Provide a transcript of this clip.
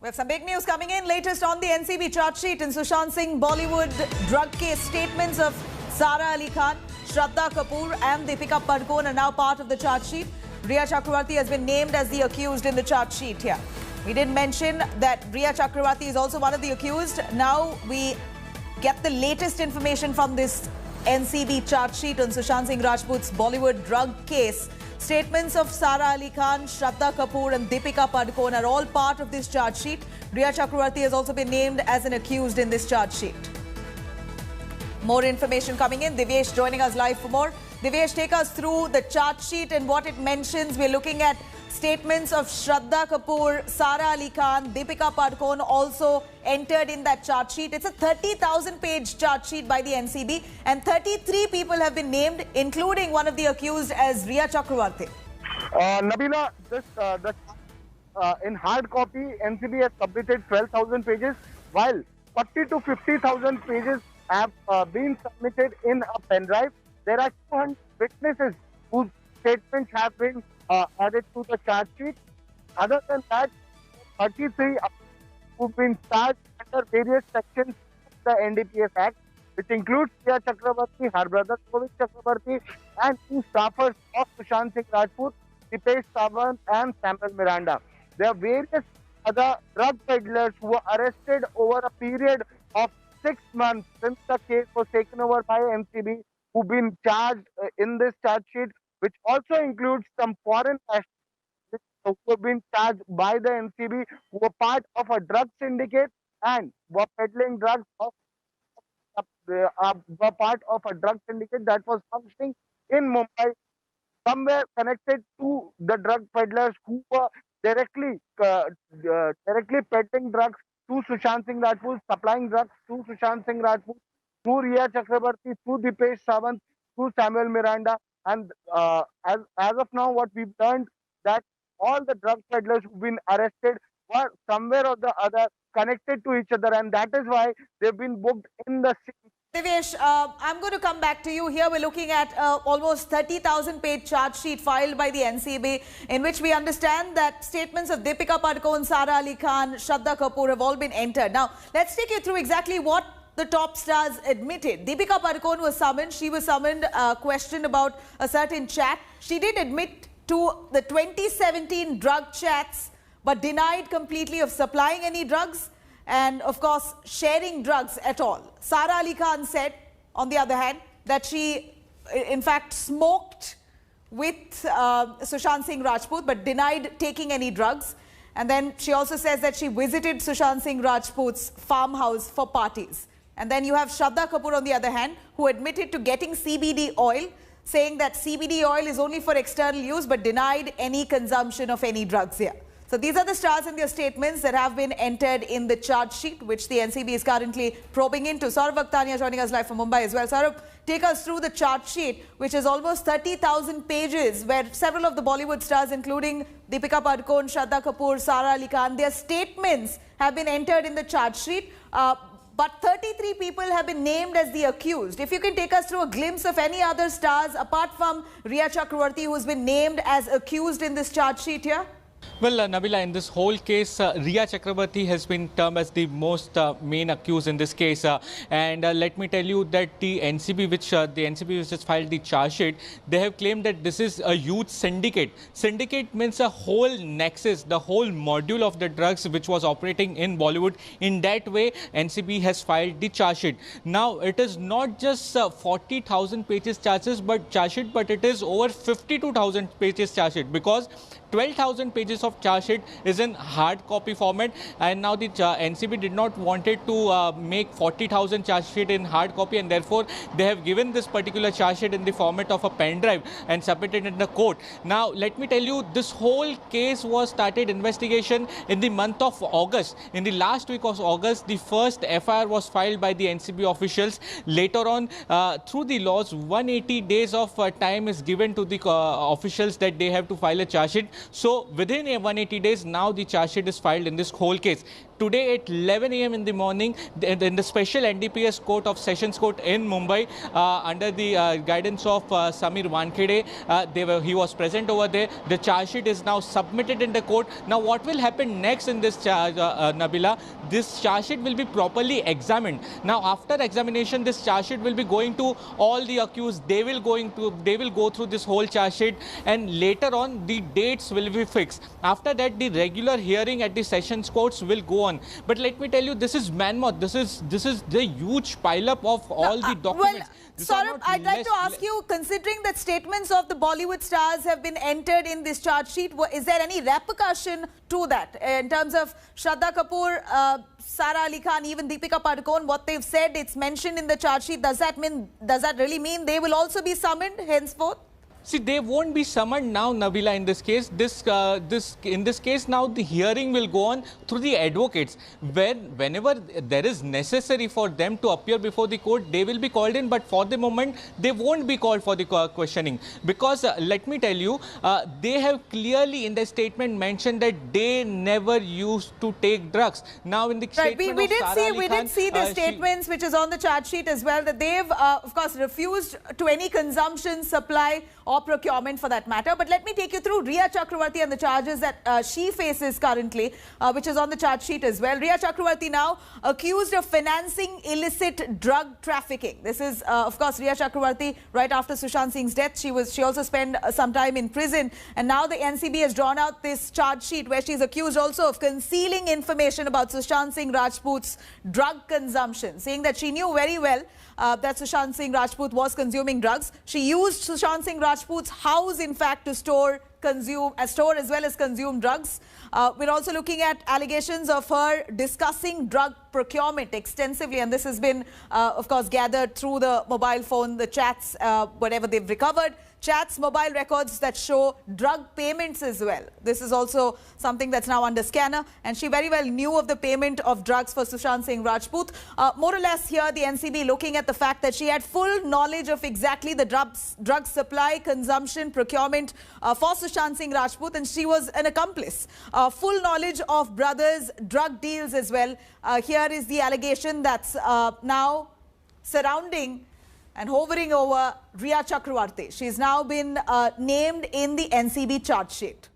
We have some big news coming in. Latest on the NCB charge sheet in Sushant Singh Bollywood drug case. Statements of Sara Ali Khan, Shraddha Kapoor and Deepika Padukone are now part of the charge sheet. Rhea Chakravarti has been named as the accused in the charge sheet here. We did mention that Rhea Chakravarti is also one of the accused. Now we get the latest information from this NCB charge sheet on Sushant Singh Rajput's Bollywood drug case. Statements of Sara Ali Khan, Shraddha Kapoor and Deepika Padukone are all part of this charge sheet. Rhea Chakravarti has also been named as an accused in this charge sheet. More information coming in. Divyesh joining us live for more. Divyesh, take us through the charge sheet and what it mentions. We're looking at statements of Shraddha Kapoor, Sara Ali Khan, Deepika Padukone also entered in that charge sheet. It's a 30,000-page charge sheet by the NCB and 33 people have been named, including one of the accused as Rhea Chakravarti. Nabila, in hard copy, NCB has submitted 12,000 pages, while 40 to 50,000 pages have been submitted in a pen drive. There are 200 witnesses whose statements have been added to the charge sheet. Other than that, 33 who've been charged under various sections of the NDPS Act, which includes Rhea Chakravarti, her brother Rohit Chakravarti, and two staffers of Sushant Singh Rajput, Dipesh Sawant and Samuel Miranda. There are various other drug peddlers who were arrested over a period of 6 months since the case was taken over by NCB, who've been charged in this charge sheet, which also includes some foreign nationals who have been charged by the NCB, who were part of a drug syndicate and were peddling drugs, were part of a drug syndicate that was functioning in Mumbai, somewhere connected to the drug peddlers who were directly peddling drugs to Sushant Singh Rajput, supplying drugs to Sushant Singh Rajput, through Rhea Chakravarti, through Dipesh Sawant, through Samuel Miranda. And as of now, what we've learned that all the drug peddlers who've been arrested were somewhere or the other connected to each other, and that is why they've been booked in the city. Divyesh, I'm going to come back to you here. We're looking at almost 30,000-page charge sheet filed by the NCB, in which we understand that statements of Deepika Padukone, Sara Ali Khan, Shraddha Kapoor have all been entered. Now, let's take you through exactly what the top stars admitted. Deepika Padukone was summoned. She was summoned, questioned about a certain chat. She did admit to the 2017 drug chats, but denied completely of supplying any drugs and, of course, sharing drugs at all. Sara Ali Khan said, on the other hand, that she, in fact, smoked with Sushant Singh Rajput, but denied taking any drugs. And then she also says that she visited Sushant Singh Rajput's farmhouse for parties. And then you have Shraddha Kapoor on the other hand, who admitted to getting CBD oil, saying that CBD oil is only for external use, but denied any consumption of any drugs here. So these are the stars in their statements that have been entered in the charge sheet, which the NCB is currently probing into. Saurabh Akhtania joining us live from Mumbai as well. Saurabh, take us through the charge sheet, which is almost 30,000 pages, where several of the Bollywood stars, including Deepika Padukone, Shraddha Kapoor, Sara Ali Khan, their statements have been entered in the charge sheet. But 33 people have been named as the accused. If you can take us through a glimpse of any other stars, apart from Rhea Chakravarti, who's been named as accused in this charge sheet here? Well, Nabila, in this whole case, Rhea Chakravarti has been termed as the most main accused in this case. And let me tell you that the NCB which has filed the charge sheet, they have claimed that this is a huge syndicate. Syndicate means a whole nexus, the whole module of the drugs which was operating in Bollywood. In that way, NCB has filed the charge sheet. Now, it is not just 40,000 pages charges, but it is over 52,000 pages charge sheet, because 12,000 pages of charge sheet is in hard copy format, and now the NCB did not wanted to make 40,000 charge sheet in hard copy, and therefore they have given this particular charge sheet in the format of a pen drive and submitted in the court. Now let me tell you, this whole case was started investigation in the month of August. In the last week of August, the first FIR was filed by the NCB officials. Later on, through the laws, 180 days of time is given to the officials that they have to file a charge sheet. So within 180 days, now the charge sheet is filed in this whole case. Today at 11 a.m. in the morning, in the special NDPS court of Sessions Court in Mumbai, under the guidance of Samir Wankhede, he was present over there. The charge sheet is now submitted in the court. Now what will happen next in this charge, Nabila? This charge sheet will be properly examined. Now after examination, this charge sheet will be going to all the accused. They will go through this whole charge sheet, and later on the dates will be fixed. After that, the regular hearing at the Sessions courts will go on. But let me tell you, this is mammoth. This is the huge pileup of all the documents. Saurabh, I'd like to ask you, considering that statements of the Bollywood stars have been entered in this charge sheet, is there any repercussion to that in terms of Shraddha Kapoor, Sara Ali Khan, even Deepika Padukone, what they've said, it's mentioned in the charge sheet? Does that really mean they will also be summoned henceforth? See, they won't be summoned now, Nabila, in this case. In this case, now the hearing will go on through the advocates. Whenever there is necessary for them to appear before the court, they will be called in. But for the moment, they won't be called for the questioning. Because, let me tell you, they have clearly in the statement mentioned that they never used to take drugs. Now, in the statement we did see the statements, which is on the charge sheet as well, that they've, of course, refused to any consumption, supply, or procurement for that matter. But let me take you through Rhea Chakravarti and the charges that she faces currently, which is on the charge sheet as well. Rhea Chakravarti now accused of financing illicit drug trafficking. This is, of course, Rhea Chakravarti right after Sushant Singh's death. She also spent some time in prison, and now the NCB has drawn out this charge sheet where she's accused also of concealing information about Sushant Singh Rajput's drug consumption, saying that she knew very well that Sushant Singh Rajput was consuming drugs. She used Sushant Singh Rajput's house, in fact, to store as well as consume drugs. We're also looking at allegations of her discussing drug procurement extensively, and this has been, of course, gathered through the mobile phone, the chats, whatever they've recovered. Chats, mobile records that show drug payments as well. This is also something that's now under scanner, and she very well knew of the payment of drugs for Sushant Singh Rajput. More or less here, the NCB looking at the fact that she had full knowledge of exactly the drug supply, consumption, procurement for Sushant Singh Rajput, and she was an accomplice. Full knowledge of brothers' drug deals as well. Here is the allegation that's now surrounding and hovering over Rhea Chakravarti. She's now been named in the NCB charge sheet.